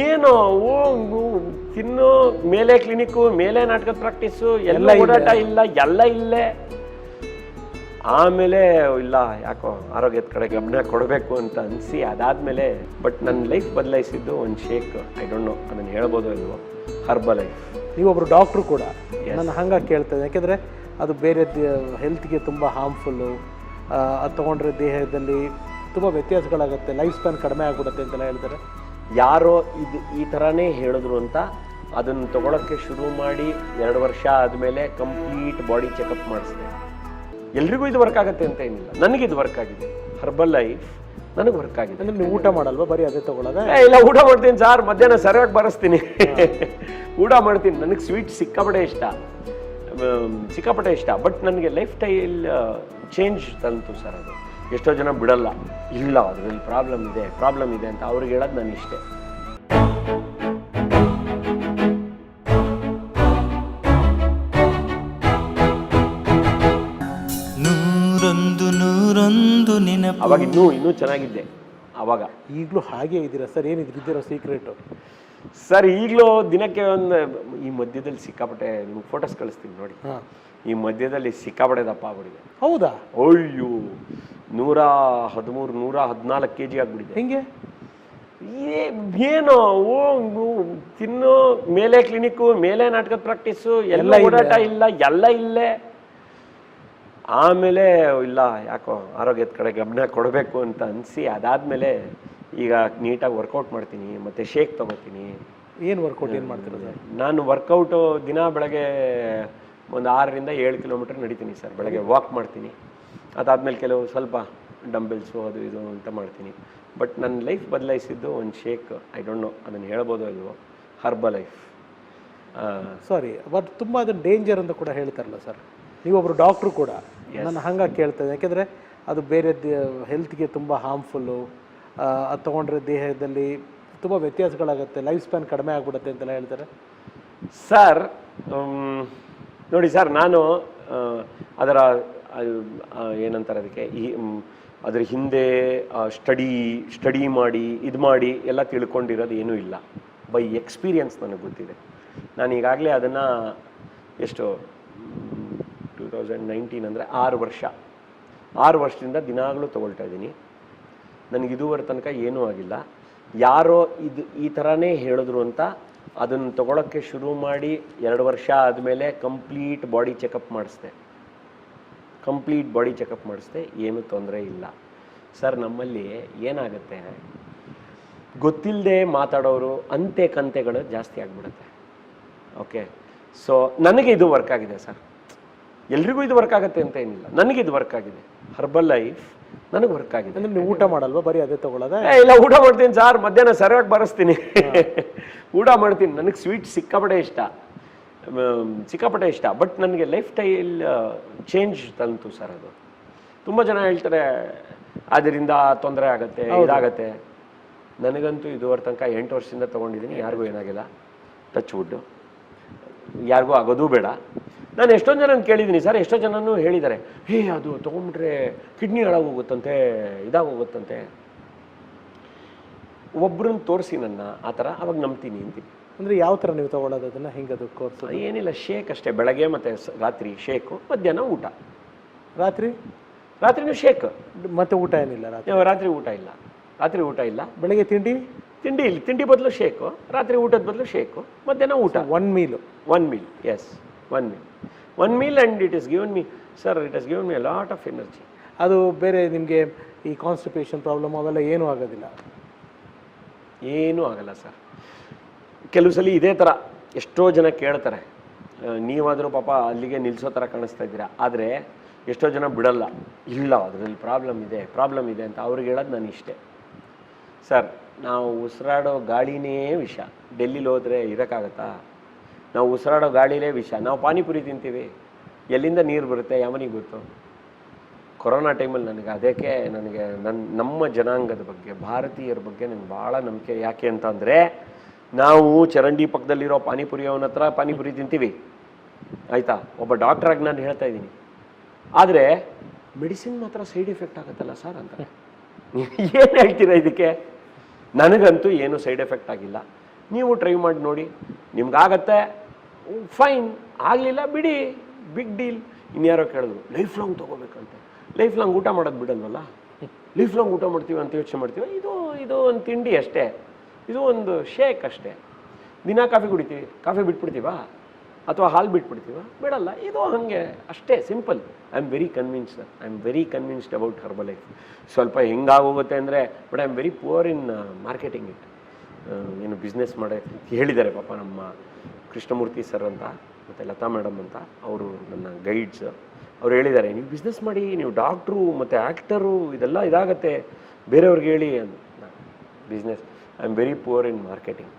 ಏನು ತಿನ್ನು ಮೇಲೆ ಕ್ಲಿನಿಕ್ಕು, ಮೇಲೆ ನಾಟಕದ ಪ್ರಾಕ್ಟೀಸು, ಎಲ್ಲ ಓಡಾಟ ಇಲ್ಲ, ಎಲ್ಲ ಇಲ್ಲೇ. ಆಮೇಲೆ ಇಲ್ಲ ಯಾಕೋ ಆರೋಗ್ಯದ ಕಡೆ ಗಮನ ಕೊಡಬೇಕು ಅಂತ ಅನಿಸಿ ಅದಾದಮೇಲೆ ಬಟ್ ನನ್ನ ಲೈಫ್ ಬದಲಾಯಿಸಿದ್ದು ಒಂದು ಶೇಕ್. ಐ ಡೋಂಟ್ ನೋ ಅದನ್ನು ಹೇಳ್ಬೋದು ಇಲ್ವೋ, ಹರ್ಬಲ್ ಲೈಫ್. ನೀವೊಬ್ಬರು ಡಾಕ್ಟ್ರು ಕೂಡ. ನಾನು ಹಂಗಾಗಿ ಕೇಳ್ತೇನೆ, ಯಾಕೆಂದರೆ ಅದು ಬೇರೆ ಹೆಲ್ತ್ಗೆ ತುಂಬ ಹಾರ್ಮ್ಫುಲ್ಲು. ಅದು ತೊಗೊಂಡ್ರೆ ದೇಹದಲ್ಲಿ ತುಂಬ ವ್ಯತ್ಯಾಸಗಳಾಗುತ್ತೆ, ಲೈಫ್ ಸ್ಪ್ಯಾನ್ ಕಡಿಮೆ ಆಗಿಬಿಡುತ್ತೆ ಅಂತೆಲ್ಲ ಹೇಳ್ತಾರೆ. ಯಾರೋ ಇದು ಈ ಥರನೇ ಹೇಳಿದ್ರು ಅಂತ ಅದನ್ನು ತಗೊಳಕ್ಕೆ ಶುರು ಮಾಡಿ 2 ವರ್ಷ ಆದಮೇಲೆ ಕಂಪ್ಲೀಟ್ ಬಾಡಿ ಚೆಕಪ್ ಮಾಡಿಸಿದೆ. ಎಲ್ರಿಗೂ ಇದು ವರ್ಕ್ ಆಗುತ್ತೆ ಅಂತ ಏನಿಲ್ಲ, ನನಗಿದು ವರ್ಕ್ ಆಗಿದೆ. ಹರ್ಬಲ್ ಲೈಫ್ ನನಗೆ ವರ್ಕ್ ಆಗಿದೆ. ಅಂದರೆ ನೀವು ಊಟ ಮಾಡಲ್ವಾ, ಬರೀ ಅದೇ ತೊಗೊಳ್ಳೋದ? ಇಲ್ಲ, ಊಟ ಮಾಡ್ತೀನಿ ಸಾರ್, ಮಧ್ಯಾಹ್ನ ಸರಿಯಾಗಿ ಬರೆಸ್ತೀನಿ. ಊಟ ಮಾಡ್ತೀನಿ. ನನಗೆ ಸ್ವೀಟ್ ಸಿಕ್ಕಾಪಟ್ಟೆ ಇಷ್ಟ. ಬಟ್ ನನಗೆ ಲೈಫ್ ಸ್ಟೈಲ್ ಚೇಂಜ್ ತಂತು ಸರ್ ಅದು. ಎಷ್ಟೋ ಜನ ಬಿಡಲ್ಲ, ಇಲ್ಲ ಅದರಲ್ಲಿ ಪ್ರಾಬ್ಲಮ್ ಇದೆ ಅಂತ ಅವ್ರಿಗೆ ಹೇಳೋದು ನಾನು ಇಷ್ಟೇ. ಅವಾಗ ಇನ್ನೂ ಚೆನ್ನಾಗಿದ್ದೆ ಅವಾಗ. ಈಗಲೂ ಹಾಗೆ ಇದ್ದೀರಾ ಸರ್? ಏನಿದ್ದಿರೋ ಸೀಕ್ರೆಟು? ಸರ್ ಈಗಲೂ ದಿನಕ್ಕೆ ಈ ಮಧ್ಯದಲ್ಲಿ ಸಿಕ್ಕಾಪಟ್ಟೆ ನಿಮ್ಗೆ ಫೋಟೋಸ್ ಕಳಿಸ್ತೀನಿ ನೋಡಿ. ಈ ಮಧ್ಯದಲ್ಲಿ ಸಿಕ್ಕಾಪಟ್ಟೆ ದಪ್ಪ ಆಗ್ಬಿಟ್ಟಿದೆ. ಹೌದಾ? ಅಯ್ಯೋ 113 114 kg ಆಗ್ಬಿಟ್ಟಿದೆ. ಹೆಂಗೆ? ಏನು ತಿನ್ನು ಮೇಲೆ ಕ್ಲಿನಿಕ್ಕು, ಮೇಲೆ ನಾಟಕದ ಪ್ರಾಕ್ಟೀಸು, ಎಲ್ಲ ಓಡಾಟ ಇಲ್ಲ, ಎಲ್ಲ ಇಲ್ಲೇ. ಆಮೇಲೆ ಇಲ್ಲ ಯಾಕೋ ಆರೋಗ್ಯದ ಕಡೆ ಗಮನ ಕೊಡಬೇಕು ಅಂತ ಅನಿಸಿ ಅದಾದಮೇಲೆ ಈಗ ನೀಟಾಗಿ ವರ್ಕೌಟ್ ಮಾಡ್ತೀನಿ, ಮತ್ತು ಶೇಕ್ ತೊಗೋತೀನಿ. ಏನು ವರ್ಕೌಟ್ ಏನು ಮಾಡ್ತೀರಾ ಸರ್? ನಾನು ವರ್ಕೌಟು ದಿನ ಬೆಳಗ್ಗೆ ಒಂದು 6 ರಿಂದ 7 ಕಿಲೋಮೀಟರ್ ನಡೀತೀನಿ ಸರ್. ಬೆಳಗ್ಗೆ ವಾಕ್ ಮಾಡ್ತೀನಿ, ಅದಾದಮೇಲೆ ಕೆಲವು ಸ್ವಲ್ಪ ಡಂಬೆಲ್ಸು ಅದು ಇದು ಅಂತ ಮಾಡ್ತೀನಿ. ಬಟ್ ನನ್ನ ಲೈಫ್ ಬದಲಾಯಿಸಿದ್ದು ಒಂದು ಶೇಕ್. ಐ ಡೋಂಟ್ ನೋ ಅದನ್ನು ಹೇಳ್ಬೋದು ಇಲ್ವೋ, ಹರ್ಬಲ್ ಲೈಫ್. ಸಾರಿ, ಬಟ್ ತುಂಬ ಅದನ್ನು ಡೇಂಜರ್ ಅಂತ ಕೂಡ ಹೇಳ್ತಾರಲ್ಲ ಸರ್? ನೀವೊಬ್ಬರು ಡಾಕ್ಟ್ರು ಕೂಡ. ನಾನು ಹಂಗಾಗಿ ಕೇಳ್ತೇನೆ, ಯಾಕೆಂದರೆ ಅದು ಬೇರೆ ಹೆಲ್ತ್ಗೆ ತುಂಬ ಹಾರ್ಮ್ಫುಲ್ಲು. ಅದು ತೊಗೊಂಡ್ರೆ ದೇಹದಲ್ಲಿ ತುಂಬ ವ್ಯತ್ಯಾಸಗಳಾಗುತ್ತೆ, ಲೈಫ್ ಸ್ಪ್ಯಾನ್ ಕಡಿಮೆ ಆಗಿಬಿಡುತ್ತೆ ಅಂತೆಲ್ಲ ಹೇಳ್ತಾರೆ. ಸರ್ ನೋಡಿ ಸರ್, ನಾನು ಅದರ ಏನಂತಾರೆ ಅದಕ್ಕೆ, ಅದ್ರ ಹಿಂದೆ ಸ್ಟಡಿ ಮಾಡಿ ಇದು ಮಾಡಿ ಎಲ್ಲ ತಿಳ್ಕೊಂಡಿರೋದು ಏನೂ ಇಲ್ಲ. ಬೈ ಎಕ್ಸ್ಪೀರಿಯನ್ಸ್ ನನಗೆ ಗೊತ್ತಿದೆ. ನಾನು ಈಗಾಗಲೇ ಅದನ್ನು ಎಷ್ಟು 2019 ಅಂದರೆ 6 ವರ್ಷದಿಂದ ದಿನಾಗಲೂ ತೊಗೊಳ್ತಾ ಇದ್ದೀನಿ. ನನಗೆ ಇದುವರೆ ತನಕ ಏನೂ ಆಗಿಲ್ಲ. ಯಾರೋ ಈ ಥರನೇ ಹೇಳಿದ್ರು ಅಂತ ಅದನ್ನು ತೊಗೊಳಕ್ಕೆ ಶುರು ಮಾಡಿ 2 ವರ್ಷ ಆದಮೇಲೆ ಕಂಪ್ಲೀಟ್ ಬಾಡಿ ಚೆಕಪ್ ಮಾಡಿಸ್ದೆ. ಏನೂ ತೊಂದರೆ ಇಲ್ಲ ಸರ್. ನಮ್ಮಲ್ಲಿ ಏನಾಗುತ್ತೆ, ಗೊತ್ತಿಲ್ಲದೆ ಮಾತಾಡೋರು ಅಂತೆ ಕಂತೆಗಳು ಜಾಸ್ತಿ ಆಗಿಬಿಡುತ್ತೆ. ಓಕೆ, ಸೊ ನನಗೆ ಇದು ವರ್ಕ್ ಆಗಿದೆ ಸರ್. ಎಲ್ರಿಗೂ ಇದು ವರ್ಕ್ ಆಗುತ್ತೆ ಅಂತ ಏನಿಲ್ಲ, ನನಗಿದು ವರ್ಕ್ ಆಗಿದೆ. ಹರ್ಬಲ್ ಲೈಫ್ ನನಗೆ ವರ್ಕ್ ಆಗಿದೆ. ಅಂದರೆ ನೀವು ಊಟ ಮಾಡಲ್ವಾ, ಬರೀ ಅದೇ ತೊಗೊಳ್ಳೋದ? ಇಲ್ಲ, ಊಟ ಮಾಡ್ತೀನಿ ಸಾರ್, ಮಧ್ಯಾಹ್ನ ಸರಿಯಾಗಿ ಬರೆಸ್ತೀನಿ. ಊಟ ಮಾಡ್ತೀನಿ. ನನಗೆ ಸ್ವೀಟ್ ಸಿಕ್ಕಾಪಟ್ಟೆ ಇಷ್ಟ. ಬಟ್ ನನಗೆ ಲೈಫ್ ಸ್ಟೈಲ್ ಚೇಂಜ್ ತಂತು ಸರ್ ಅದು. ತುಂಬ ಜನ ಹೇಳ್ತಾರೆ ಅದರಿಂದ ತೊಂದರೆ ಆಗುತ್ತೆ, ಇದಾಗತ್ತೆ. ನನಗಂತೂ ಇದುವರೆ ತನಕ 8 ವರ್ಷದಿಂದ ತೊಗೊಂಡಿದ್ದೀನಿ, ಯಾರಿಗೂ ಏನಾಗಿಲ್ಲ. ಟಚ್ ವುಡ್ಡು, ಯಾರಿಗೂ ಆಗೋದು ಬೇಡ. ನಾನು ಎಷ್ಟೊಂದು ಜನ ಕೇಳಿದ್ದೀನಿ ಸರ್, ಎಷ್ಟೋ ಜನನೂ ಹೇಳಿದ್ದಾರೆ, ಅದು ತೊಗೊಂಡ್ಬಿಟ್ರೆ ಕಿಡ್ನಿ ಹಾಳಾಗೋಗುತ್ತಂತೆ, ಇದಾಗೋಗುತ್ತಂತೆ. ಒಬ್ಬರನ್ನ ತೋರಿಸಿ ನನ್ನ ಆ ಥರ, ಅವಾಗ ನಂಬ್ತೀನಿ ಅಂತೀನಿ. ಅಂದರೆ ಯಾವ ಥರ ನೀವು ತೊಗೊಳ್ಳೋದು ಅದನ್ನು? ಹೆಂಗೆ ಅದು ಕೋರ್ಸ್? ಏನಿಲ್ಲ, ಶೇಕ್ ಅಷ್ಟೇ. ಬೆಳಗ್ಗೆ ಮತ್ತು ರಾತ್ರಿ ಶೇಕು, ಮಧ್ಯಾಹ್ನ ಊಟ. ರಾತ್ರಿನೂ ಶೇಕ್, ಮತ್ತೆ ಊಟ ಏನಿಲ್ಲ? ರಾತ್ರಿ ಊಟ ಇಲ್ಲ. ಬೆಳಗ್ಗೆ ತಿಂಡಿ ಇಲ್ಲ, ತಿಂಡಿ ಬದಲು ಶೇಕು, ರಾತ್ರಿ ಊಟದ ಬದಲು ಶೇಕು, ಮಧ್ಯಾಹ್ನ ಊಟ. One meal yes, one meal and it is given me a lot of energy. ಅದು ಬೇರೆ ನಿಮಗೆ ಈ ಕಾನ್ಸ್ಟಿಪೇಷನ್ ಪ್ರಾಬ್ಲಮ್ ಅವೆಲ್ಲ ಏನೂ ಆಗೋದಿಲ್ಲ? ಏನೂ ಆಗಲ್ಲ ಸರ್. ಕೆಲವು ಸಲ ಇದೇ ಥರ ಎಷ್ಟೋ ಜನ ಕೇಳ್ತಾರೆ, ನೀವಾದರೂ ಪಾಪ ಅಲ್ಲಿಗೆ ನಿಲ್ಲಿಸೋ ಥರ ಕಾಣಿಸ್ತಾ ಇದ್ದೀರಾ. ಆದರೆ ಎಷ್ಟೋ ಜನ ಬಿಡಲ್ಲ, ಇಲ್ಲ ಅದರಲ್ಲಿ ಪ್ರಾಬ್ಲಮ್ ಇದೆ ಅಂತ ಅವ್ರಿಗೆ ಹೇಳೋದು ನಾನು ಇಷ್ಟೇ. ಸರ್, ನಾವು ಉಸಿರಾಡೋ ಗಾಳಿನೇ ವಿಷ. ಡೆಲ್ಲಿಲಿ ಹೋದರೆ ಇರೋಕ್ಕಾಗತ್ತಾ? ನಾವು ಉಸಿರಾಡೋ ಗಾಳಿಲೇ ವಿಷ. ನಾವು ಪಾನಿಪುರಿ ತಿಂತೀವಿ, ಎಲ್ಲಿಂದ ನೀರು ಬರುತ್ತೆ ಯಾವನಿಗೆ ಗೊತ್ತು? ಕೊರೋನಾ ಟೈಮಲ್ಲಿ ನನಗೆ ನಮ್ಮ ಜನಾಂಗದ ಬಗ್ಗೆ, ಭಾರತೀಯರ ಬಗ್ಗೆ ನನಗೆ ಭಾಳ ನಂಬಿಕೆ. ಯಾಕೆ ಅಂತಂದರೆ, ನಾವು ಚರಂಡಿ ಪಕ್ಕದಲ್ಲಿರೋ ಪಾನಿಪುರಿಯವನ ಹತ್ರ ಪಾನಿಪುರಿ ತಿಂತೀವಿ, ಆಯಿತಾ? ಒಬ್ಬ ಡಾಕ್ಟ್ರಾಗಿ ನಾನು ಹೇಳ್ತಾ ಇದ್ದೀನಿ. ಆದರೆ ಮೆಡಿಸಿನ್ ಮಾತ್ರ ಸೈಡ್ ಎಫೆಕ್ಟ್ ಆಗುತ್ತಲ್ಲ ಸರ್ ಅಂತ ಏನು ಹೇಳ್ತೀರಾ ಇದಕ್ಕೆ? ನನಗಂತೂ ಏನು ಸೈಡ್ ಎಫೆಕ್ಟ್ ಆಗಿಲ್ಲ. ನೀವು ಟ್ರೈ ಮಾಡಿ ನೋಡಿ, ನಿಮ್ಗಾಗತ್ತೆ ಫೈನ್, ಆಗಲಿಲ್ಲ ಬಿಡಿ, ಬಿಗ್ ಡೀಲ್. ಇನ್ಯಾರೋ ಕೇಳಿದ್ರು ಲೈಫ್ ಲಾಂಗ್ ತೊಗೋಬೇಕಂತೆ. ಲೈಫ್ ಲಾಂಗ್ ಊಟ ಮಾಡೋದು ಬಿಡಲ್ವಲ್ಲ, ಲೈಫ್ ಲಾಂಗ್ ಊಟ ಮಾಡ್ತೀವಿ ಅಂತ ಯೋಚನೆ ಮಾಡ್ತೀವಿ. ಇದು ಒಂದು ತಿಂಡಿ ಅಷ್ಟೇ, ಇದು ಒಂದು ಶೇಕ್ ಅಷ್ಟೇ. ದಿನ ಕಾಫಿ ಕುಡಿತೀವಿ, ಕಾಫಿ ಬಿಟ್ಬಿಡ್ತೀವಾ ಅಥವಾ ಹಾಲು ಬಿಟ್ಬಿಡ್ತೀವ? ಬಿಡಲ್ಲ. ಇದು ಹಾಗೆ ಅಷ್ಟೇ, simple. I am very convinced, I am very convinced about herbal life. ಸ್ವಲ್ಪ ಹೆಂಗಾಗೋಗುತ್ತೆ ಅಂದರೆ, but I am very poor in marketing it. ಏನು ಬಿಸ್ನೆಸ್ ಮಾಡಿ ಹೇಳಿದ್ದಾರೆ ಪಾಪ ನಮ್ಮ ಕೃಷ್ಣಮೂರ್ತಿ ಸರ್ ಅಂತ ಮತ್ತು ಲತಾ ಮೇಡಮ್ ಅಂತ, ಅವರು ನನ್ನ ಗೈಡ್ಸ್. ಅವ್ರು ಹೇಳಿದ್ದಾರೆ, ನೀವು ಬಿಸ್ನೆಸ್ ಮಾಡಿ, ನೀವು ಡಾಕ್ಟ್ರು ಮತ್ತು ಆ್ಯಕ್ಟರು, ಇದೆಲ್ಲ ಇದಾಗತ್ತೆ, ಬೇರೆಯವ್ರಿಗೆ ಹೇಳಿ ಅಂತ. Business, I am very poor in marketing.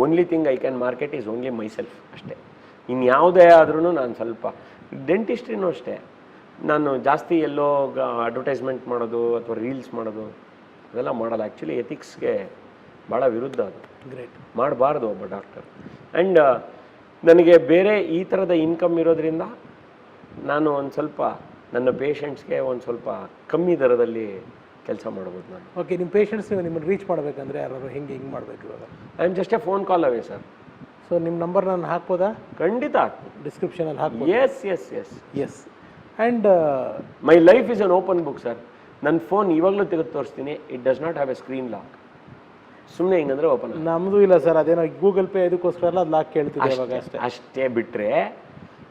Only thing I can market is only myself ಅಷ್ಟೇ. ಇನ್ಯಾವುದೇ ಆದ್ರೂ ನಾನು ಸ್ವಲ್ಪ, ಡೆಂಟಿಸ್ಟ್ರಿನೂ ಅಷ್ಟೇ, ನಾನು ಜಾಸ್ತಿ ಎಲ್ಲೋ ಅಡ್ವರ್ಟೈಸ್ಮೆಂಟ್ ಮಾಡೋದು ಅಥವಾ ರೀಲ್ಸ್ ಮಾಡೋದು ಅದೆಲ್ಲ ಮಾಡಲ್ಲ. ಆ್ಯಕ್ಚುಲಿ ಎಥಿಕ್ಸ್ಗೆ ಭಾಳ ವಿರುದ್ಧ ಅದು. ಗ್ರೇಟ್. ಮಾಡಬಾರ್ದು ಒಬ್ಬ ಡಾಕ್ಟರ್. ಆ್ಯಂಡ್ ನನಗೆ ಬೇರೆ ಈ ಥರದ ಇನ್ಕಮ್ ಇರೋದ್ರಿಂದ ನಾನು ಒಂದು ಸ್ವಲ್ಪ ನನ್ನ ಪೇಷಂಟ್ಸ್ಗೆ ಒಂದು ಸ್ವಲ್ಪ ಕಮ್ಮಿ ದರದಲ್ಲಿ ಕೆಲಸ ಮಾಡ್ಬೋದು ನಾನು. ಓಕೆ, ನಿಮ್ಮ ಪೇಷಂಟ್ಸ್ ನಿಮ್ಮನ್ನು ರೀಚ್ ಮಾಡಬೇಕಂದ್ರೆ ಯಾರು ಹಿಂಗೆ ಮಾಡಬೇಕು ಇವಾಗ? I am just a phone call away sir. So ನಿಮ್ಮ ನಂಬರ್ ನಾನು ಹಾಕ್ಬೋದಾ? ಖಂಡಿತ ಡಿಸ್ಕ್ರಿಪ್ಷನಲ್ಲಿ ಹಾಕ್ಬೋದು. Yes yes yes yes. And my life is an open book sir. ನನ್ನ ಫೋನ್ ಇವಾಗಲೂ ತೆಗೆದು ತೋರಿಸ್ತೀನಿ. It does not have a screen lock. ಸುಮ್ಮನೆ ಹಿಂಗಂದ್ರೆ ಓಪನ್. ನಮ್ಮದು ಇಲ್ಲ ಸರ್, ಅದೇನೋ ಗೂಗಲ್ ಪೇ ಇದಕ್ಕೋಸ್ಕರ ಎಲ್ಲ ಅದು ಲಾಕ್ ಕೇಳ್ತಿದ್ದೆ ಇವಾಗ ಅಷ್ಟೇ. ಅಷ್ಟೇ ಬಿಟ್ಟರೆ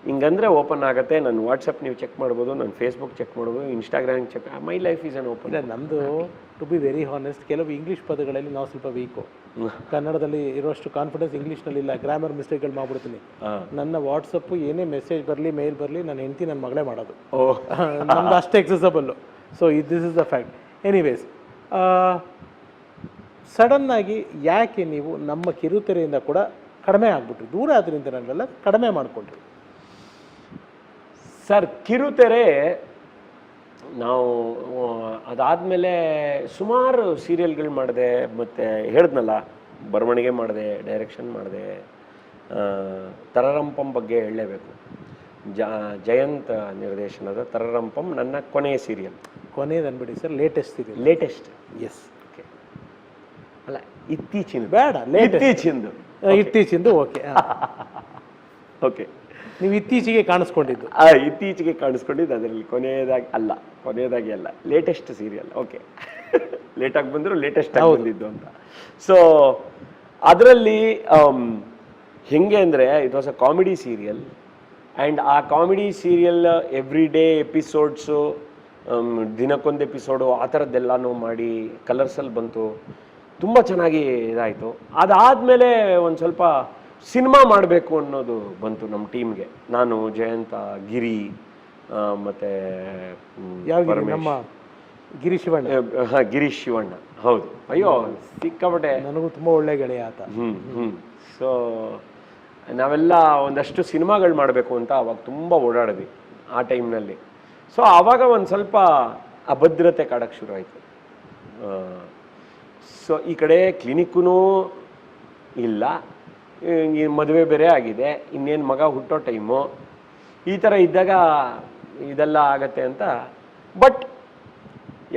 ಹಿಂಗಂದ್ರೆ ಓಪನ್ ಆಗುತ್ತೆ. ನನ್ನ ವಾಟ್ಸಪ್ ನೀವು ಚೆಕ್ ಮಾಡ್ಬೋದು, ನನ್ನ ಫೇಸ್ಬುಕ್ ಚೆಕ್ ಮಾಡ್ಬೋದು, Instagram check. My life is an open. ಇಲ್ಲ, ನಮ್ಮದು ಟು ಬಿ ವೆರಿ ಹಾನೆಸ್ಟ್, ಕೆಲವು ಇಂಗ್ಲೀಷ್ ಪದಗಳಲ್ಲಿ ನಾವು ಸ್ವಲ್ಪ ವೀಕು. ಕನ್ನಡದಲ್ಲಿ ಇರೋಷ್ಟು ಕಾನ್ಫಿಡೆನ್ಸ್ ಇಂಗ್ಲೀಷ್ನಲ್ಲಿ ಇಲ್ಲ. ಗ್ರಾಮರ್ ಮಿಸ್ಟೇಕ್ಗಳು ಮಾಡ್ಬಿಡ್ತೀನಿ. ನನ್ನ ವಾಟ್ಸಪ್ಪು ಏನೇ ಮೆಸೇಜ್ ಬರಲಿ, ಮೇಲ್ ಬರಲಿ, ನನ್ನ ಹೆಂಡತಿ ನನ್ನ ಮಗಳೇ ಮಾಡೋದು. ನಮ್ದು ಅಷ್ಟೇ accessible. So this is the fact. Anyways, ಸಡನ್ನಾಗಿ ಯಾಕೆ ನೀವು ನಮ್ಮ ಕಿರುತೆರೆಯಿಂದ ಕೂಡ ಕಡಿಮೆ ಆಗ್ಬಿಟ್ರಿ? ದೂರ ಆದ್ರಿಂದ ನಾವೆಲ್ಲ ಕಡಿಮೆ ಮಾಡಿಕೊಂಡ್ರಿ ಸರ್. ಕಿರುತೆರೆ ನಾವು ಅದಾದಮೇಲೆ ಸುಮಾರು ಸೀರಿಯಲ್ಗಳು ಮಾಡಿದೆ. ಮತ್ತು ಹೇಳಿದ್ನಲ್ಲ, ಬರವಣಿಗೆ ಮಾಡಿದೆ, ಡೈರೆಕ್ಷನ್ ಮಾಡಿದೆ. ತರರಂಪಂ ಬಗ್ಗೆ ಹೇಳಲೇಬೇಕು. ಜಯಂತ್ ನಿರ್ದೇಶನದ ತರರಂಪಂ ನನ್ನ ಕೊನೆಯ ಸೀರಿಯಲ್. ಕೊನೆಯದು ಅನ್ಬಿಡಿ sir, latest serial. Latest, yes. Okay, ಅಲ್ಲ ಇತ್ತೀಚಿನ ಬೇಡ, ಇತ್ತೀಚಿಂದು. ಓಕೆ ಓಕೆ, ನೀವು ಇತ್ತೀಚೆಗೆ ಕಾಣಿಸ್ಕೊಂಡಿದ್ದು. ಇತ್ತೀಚೆಗೆ ಕಾಣಿಸ್ಕೊಂಡಿದ್ದು ಅದರಲ್ಲಿ ಕೊನೆಯದಾಗಿ ಅಲ್ಲ, ಲೇಟೆಸ್ಟ್ ಸೀರಿಯಲ್. ಓಕೆ, ಲೇಟಾಗಿ ಬಂದರೂ ಲೇಟೆಸ್ಟ್ ಆಗಿ ಬಂದಿದ್ದು ಅಂತ. ಸೊ ಅದರಲ್ಲಿ ಹೆಂಗೆ ಅಂದರೆ, it was a comedy serial. And ಆ comedy serial every day episodes, ದಿನಕ್ಕೊಂದು ಎಪಿಸೋಡು, ಆ ಥರದ್ದೆಲ್ಲನೂ ಮಾಡಿ ಕಲರ್ಸಲ್ಲಿ ಬಂತು. ತುಂಬ ಚೆನ್ನಾಗಿ ಇದಾಯಿತು. ಅದಾದಮೇಲೆ ಒಂದು ಸ್ವಲ್ಪ ಸಿನಿಮಾ ಮಾಡಬೇಕು ಅನ್ನೋದು ಬಂತು ನಮ್ಮ ಟೀಮ್ಗೆ. ನಾನು, ಜಯಂತ, ಗಿರಿ ಮತ್ತು ನಮ್ಮ ಗಿರೀಶ್ ಶಿವಣ್ಣ. ಹಾಂ, ಗಿರೀಶ್ ಶಿವಣ್ಣ, ಹೌದು. ಅಯ್ಯೋ, ಸಿಕ್ಕಾಪಟ್ಟೆ ನನಗೂ ತುಂಬ ಒಳ್ಳೆ ಗೆಳೆಯ ಆತ. ಸೊ ನಾವೆಲ್ಲ ಒಂದಷ್ಟು ಸಿನಿಮಾಗಳು ಮಾಡಬೇಕು ಅಂತ ಅವಾಗ ತುಂಬ ಓಡಾಡಿದ್ವಿ ಆ ಟೈಮ್ನಲ್ಲಿ. ಸೊ ಆವಾಗ ಒಂದು ಸ್ವಲ್ಪ ಅಭದ್ರತೆ ಕಾಡೋಕ್ಕೆ ಶುರು ಆಯಿತು. ಸೊ ಈ ಕಡೆ ಕ್ಲಿನಿಕ್ಕೂ ಇಲ್ಲ, ಮದುವೆ ಬೇರೆ ಆಗಿದೆ, ಇನ್ನೇನು ಮಗ ಹುಟ್ಟೋ ಟೈಮು, ಈ ಥರ ಇದ್ದಾಗ ಇದೆಲ್ಲ ಆಗತ್ತೆ ಅಂತ. ಬಟ್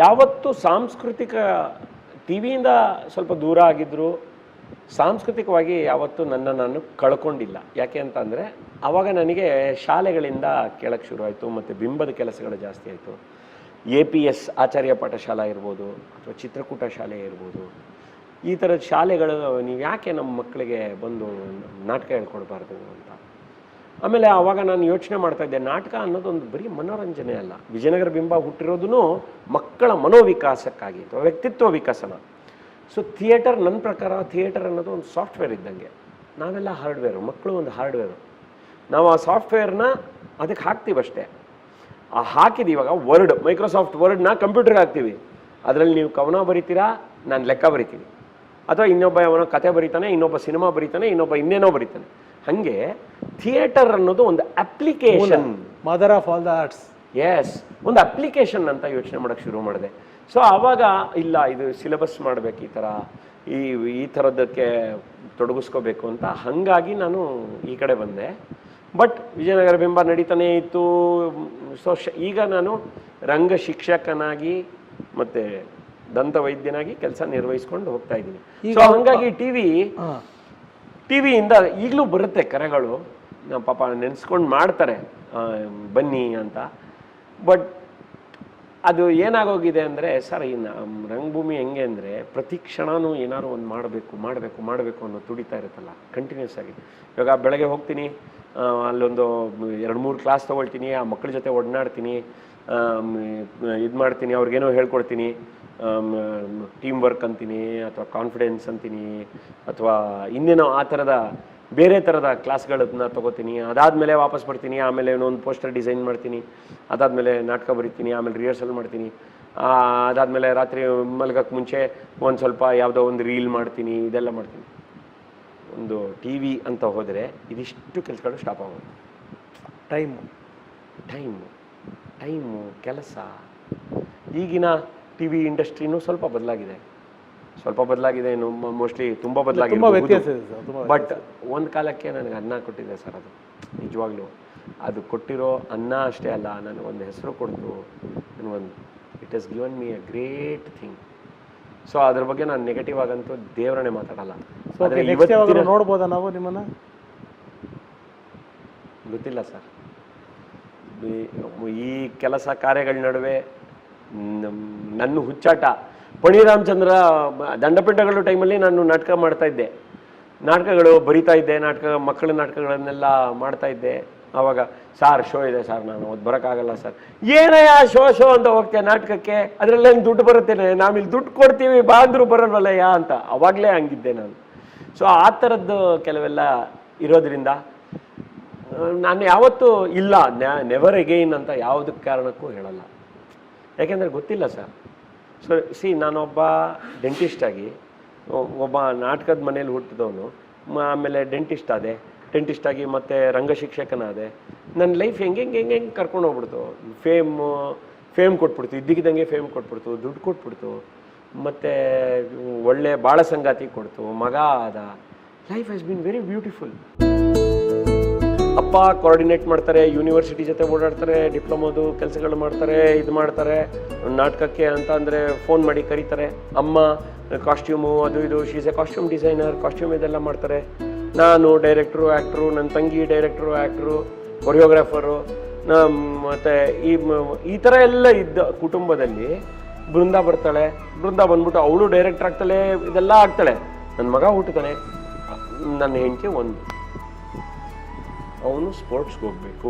ಯಾವತ್ತೂ ಸಾಂಸ್ಕೃತಿಕ ಟಿ ವಿಯಿಂದ ಸ್ವಲ್ಪ ದೂರ ಆಗಿದ್ದರು, ಸಾಂಸ್ಕೃತಿಕವಾಗಿ ಯಾವತ್ತೂ ನಾನು ಕಳ್ಕೊಂಡಿಲ್ಲ. ಯಾಕೆ ಅಂತ ಅಂದರೆ, ಆವಾಗ ನನಗೆ ಶಾಲೆಗಳಿಂದ ಕೇಳೋಕ್ಕೆ ಶುರು ಆಯಿತು, ಮತ್ತು ಬಿಂಬದ ಕೆಲಸಗಳು ಜಾಸ್ತಿ ಆಯಿತು. APS ಆಚಾರ್ಯ ಪಾಠಶಾಲಾ ಇರ್ಬೋದು, ಅಥವಾ ಚಿತ್ರಕೂಟ ಶಾಲೆ ಇರ್ಬೋದು, ಈ ಥರದ ಶಾಲೆಗಳು ನೀವು ಯಾಕೆ ನಮ್ಮ ಮಕ್ಕಳಿಗೆ ಬಂದು ನಾಟಕ ಹೇಳ್ಕೊಡ್ಬಾರ್ದು ಅಂತ. ಆಮೇಲೆ ಆವಾಗ ನಾನು ಯೋಚನೆ ಮಾಡ್ತಾಯಿದ್ದೆ, ನಾಟಕ ಅನ್ನೋದು ಒಂದು ಬರೀ ಮನೋರಂಜನೆ ಅಲ್ಲ. ವಿಜಯನಗರ ಬಿಂಬ ಹುಟ್ಟಿರೋದು ಮಕ್ಕಳ ಮನೋವಿಕಾಸಕ್ಕಾಗಿ, ಅಥವಾ ವ್ಯಕ್ತಿತ್ವ ವಿಕಸನ. ಸೊ ಥಿಯೇಟರ್, ನನ್ನ ಪ್ರಕಾರ ಥಿಯೇಟರ್ ಅನ್ನೋದು ಒಂದು ಸಾಫ್ಟ್ವೇರ್ ಇದ್ದಂಗೆ. ನಾವೆಲ್ಲ ಹಾರ್ಡ್ವೇರು, ಮಕ್ಕಳು ಒಂದು ಹಾರ್ಡ್ವೇರು. ನಾವು ಆ ಸಾಫ್ಟ್ವೇರ್ನ ಅದಕ್ಕೆ ಹಾಕ್ತೀವಷ್ಟೇ. ಹಾಕಿದ್ದೀವಿ. ಇವಾಗ ವರ್ಡ್, ಮೈಕ್ರೋಸಾಫ್ಟ್ ವರ್ಡ್ನ ಕಂಪ್ಯೂಟರ್ಗೆ ಹಾಕ್ತೀವಿ. ಅದರಲ್ಲಿ ನೀವು ಕವನ ಬರಿತೀರಾ, ನಾನು ಲೆಕ್ಕ ಬರಿತೀನಿ. ಅಥವಾ ಇನ್ನೊಬ್ಬ ಅವನ ಕತೆ ಬರೀತಾನೆ, ಇನ್ನೊಬ್ಬ ಸಿನಿಮಾ ಬರೀತಾನೆ, ಇನ್ನೊಬ್ಬ ಇನ್ನೇನೋ ಬರೀತಾನೆ. ಹಾಗೆ ಥಿಯೇಟರ್ ಅನ್ನೋದು ಒಂದು application, mother of all the arts. Yes, ಒಂದು ಅಪ್ಲಿಕೇಶನ್ ಅಂತ ಯೋಚನೆ ಮಾಡೋಕ್ಕೆ ಶುರು ಮಾಡಿದೆ. ಸೊ ಆವಾಗ ಇಲ್ಲ, ಇದು ಸಿಲೆಬಸ್ ಮಾಡಬೇಕು, ಈ ಥರದ್ದಕ್ಕೆ ತೊಡಗಿಸ್ಕೋಬೇಕು ಅಂತ. ಹಾಗಾಗಿ ನಾನು ಈ ಕಡೆ ಬಂದೆ. ಬಟ್ ವಿಜಯನಗರ ಬಿಂಬ ನಡೀತಾನೇ ಇತ್ತು. ಸೊ ಈಗ ನಾನು ರಂಗ ಶಿಕ್ಷಕನಾಗಿ ಮತ್ತು ದಂತ ವೈದ್ಯನಾಗಿ ಕೆಲಸ ನಿರ್ವಹಿಸ್ಕೊಂಡು ಹೋಗ್ತಾ ಇದ್ದೀನಿ. ಸೊ ಹಂಗಾಗಿ ಟಿವಿಯಿಂದ ಈಗಲೂ ಬರುತ್ತೆ ಕರೆಗಳು, ನಮ್ಮ ಪಾಪ ನೆನೆಸ್ಕೊಂಡು ಮಾಡ್ತಾರೆ ಬನ್ನಿ ಅಂತ. ಬಟ್ ಅದು ಏನಾಗೋಗಿದೆ ಅಂದರೆ ಸರ್, ಈ ರಂಗಭೂಮಿ ಹೆಂಗೆ ಅಂದರೆ ಪ್ರತಿ ಕ್ಷಣವೂ ಏನಾದ್ರು ಒಂದು ಮಾಡಬೇಕು ಅನ್ನೋ ತುಡಿತಾ ಇರುತ್ತಲ್ಲ ಕಂಟಿನ್ಯೂಸ್ ಆಗಿ. ಇವಾಗ ಬೆಳಗ್ಗೆ ಹೋಗ್ತೀನಿ, ಅಲ್ಲೊಂದು 2-3 ಕ್ಲಾಸ್ ತೊಗೊಳ್ತೀನಿ, ಆ ಮಕ್ಕಳ ಜೊತೆ ಒಡನಾಡ್ತೀನಿ, ಇದು ಮಾಡ್ತೀನಿ, ಅವ್ರಿಗೇನೋ ಹೇಳ್ಕೊಡ್ತೀನಿ, ಟೀಮ್ ವರ್ಕ್ ಅಂತೀನಿ ಅಥವಾ ಕಾನ್ಫಿಡೆನ್ಸ್ ಅಂತೀನಿ ಅಥವಾ ಇನ್ನೇನೋ ಆ ಥರದ ಬೇರೆ ಥರದ ಕ್ಲಾಸ್ಗಳನ್ನ ತೊಗೋತೀನಿ. ಅದಾದಮೇಲೆ ವಾಪಸ್ ಬರ್ತೀನಿ, ಆಮೇಲೆ ಒಂದು ಪೋಸ್ಟರ್ ಡಿಸೈನ್ ಮಾಡ್ತೀನಿ, ಅದಾದಮೇಲೆ ನಾಟಕ ಬರೀತೀನಿ, ಆಮೇಲೆ ರಿಹರ್ಸಲ್ ಮಾಡ್ತೀನಿ, ಅದಾದಮೇಲೆ ರಾತ್ರಿ ಮಲಗಕ್ಕೆ ಮುಂಚೆ ಒಂದು ಸ್ವಲ್ಪ ಯಾವುದೋ ಒಂದು ರೀಲ್ ಮಾಡ್ತೀನಿ, ಇದೆಲ್ಲ ಮಾಡ್ತೀನಿ. ಒಂದು ಟಿ ವಿ ಅಂತ ಹೋದರೆ ಇದಿಷ್ಟು ಕೆಲಸಗಳು ಸ್ಟಾಪ್ ಆಗೋದು. ಟೈಮು ಕೆಲಸ. ಈಗಿನ ಟಿ ವಿ ಇಂಡಸ್ಟ್ರಿನೂ ಸ್ವಲ್ಪ ಬದಲಾಗಿದೆ, ಇನ್ನು ಮೋಸ್ಟ್ಲಿ ತುಂಬ ಬದಲಾಗಿದೆ. ಬಟ್ ಒಂದು ಕಾಲಕ್ಕೆ ನನಗೆ ಅನ್ನ ಕೊಟ್ಟಿದೆ ಸರ್, ಅದು ನಿಜವಾಗ್ಲೂ. ಅದು ಕೊಟ್ಟಿರೋ ಅನ್ನ ಅಷ್ಟೇ ಅಲ್ಲ, ನನಗೊಂದು ಹೆಸರು ಕೊಡ್ತು, it has given me a great thing. So ಅದ್ರ ಬಗ್ಗೆ ನಾನು ನೆಗೆಟಿವ್ ಆಗಂತೂ ದೇವರನ್ನೇ ಮಾತಾಡಲ್ಲ. ನೋಡ್ಬೋದಾ ನಾವು ನಿಮ್ಮನ್ನ? ಗೊತ್ತಿಲ್ಲ ಸರ್, ಈ ಕೆಲಸ ಕಾರ್ಯಗಳ ನಡುವೆ ನನ್ನ ಹುಚ್ಚಾಟ. ಪಣಿ ರಾಮಚಂದ್ರ ದಂಡಪಿಂಡಗಳು ಟೈಮಲ್ಲಿ ನಾನು ನಾಟಕ ಮಾಡ್ತಾ ಇದ್ದೆ, ನಾಟಕಗಳು ಬರಿತಾ ಇದ್ದೆ, ಮಕ್ಕಳ ನಾಟಕಗಳನ್ನೆಲ್ಲ ಮಾಡ್ತಾ ಇದ್ದೆ. ಆವಾಗ ಸಾರ್ ಶೋ ಇದೆ ಸರ್, ನಾನು ಅದು ಬರೋಕ್ಕಾಗಲ್ಲ ಸರ್. ಏನಯ್ಯ ಶೋ ಅಂತ ಹೋಗ್ತೀಯ ನಾಟಕಕ್ಕೆ, ಅದರಲ್ಲೇನು ದುಡ್ಡು ಬರುತ್ತೇನೆ, ನಾವಿಲ್ಲಿ ದುಡ್ಡು ಕೊಡ್ತೀವಿ ಬಾ ಅಂದರೂ ಬರಲ್ವಲ್ಲಯ್ಯ ಅಂತ ಅವಾಗಲೇ ಹಂಗಿದ್ದೆ ನಾನು. ಸೊ ಆ ಥರದ್ದು ಕೆಲವೆಲ್ಲ ಇರೋದ್ರಿಂದ ನಾನು ಯಾವತ್ತೂ ಇಲ್ಲ, ನೆವರ್ ಎಗೈನ್ ಅಂತ ಯಾವುದಕ್ಕೆ ಕಾರಣಕ್ಕೂ ಹೇಳಲ್ಲ. ಯಾಕೆಂದರೆ ಗೊತ್ತಿಲ್ಲ ಸರ್. ಸೊ ನಾನೊಬ್ಬ ಡೆಂಟಿಸ್ಟಾಗಿ, ಒಬ್ಬ ನಾಟಕದ ಮನೇಲಿ ಹುಟ್ಟಿದವನು, ಆಮೇಲೆ ಡೆಂಟಿಸ್ಟ್ ಆಗಿ ಮತ್ತು ರಂಗಶಿಕ್ಷಕನಾದೆ. ನನ್ನ ಲೈಫ್ ಹೆಂಗೆ ಕರ್ಕೊಂಡು ಹೋಗ್ಬಿಡ್ತು. ಫೇಮ್ ಕೊಟ್ಬಿಡ್ತು, ಇದ್ದಕ್ಕಿದ್ದಂಗೆ ಫೇಮ್ ಕೊಟ್ಬಿಡ್ತು, ದುಡ್ಡು ಕೊಟ್ಬಿಡ್ತು, ಮತ್ತು ಒಳ್ಳೆ ಬಾಳ ಸಂಗಾತಿ ಕೊಡ್ತು, ಮಗ ಆದ. Life has been very beautiful. ಅಪ್ಪ ಕೋಆರ್ಡಿನೇಟ್ ಮಾಡ್ತಾರೆ, ಯೂನಿವರ್ಸಿಟಿ ಜೊತೆ ಓಡಾಡ್ತಾರೆ, ಡಿಪ್ಲೊಮೋದು ಕೆಲಸಗಳು ಮಾಡ್ತಾರೆ, ಇದು ಮಾಡ್ತಾರೆ, ನಾಟಕಕ್ಕೆ ಅಂತ ಅಂದರೆ ಫೋನ್ ಮಾಡಿ ಕರೀತಾರೆ. ಅಮ್ಮ ಕಾಸ್ಟ್ಯೂಮು ಅದು ಇದು, she's A costume designer, costume ಇದೆಲ್ಲ ಮಾಡ್ತಾರೆ. ನಾನು ಡೈರೆಕ್ಟ್ರು, ಆ್ಯಕ್ಟ್ರು, ನನ್ನ ತಂಗಿ ಡೈರೆಕ್ಟ್ರು, ಆ್ಯಕ್ಟ್ರು, ಕೊರಿಯೋಗ್ರಾಫರು, ಮತ್ತು ಈ ಥರ ಎಲ್ಲ ಇದ್ದ ಕುಟುಂಬದಲ್ಲಿ ಬೃಂದ ಬರ್ತಾಳೆ. ಬೃಂದ ಬಂದ್ಬಿಟ್ಟು ಅವಳು ಡೈರೆಕ್ಟರ್ ಆಗ್ತಾಳೆ, ಇದೆಲ್ಲ ಆಗ್ತಾಳೆ. ನನ್ನ ಮಗ ಹುಟ್ಟುತ್ತಾನೆ, ನನ್ನ ಹೆಂಡತಿ ಒಂದು, ಅವನು ಸ್ಪೋರ್ಟ್ಸ್ಗೆ ಹೋಗಬೇಕು.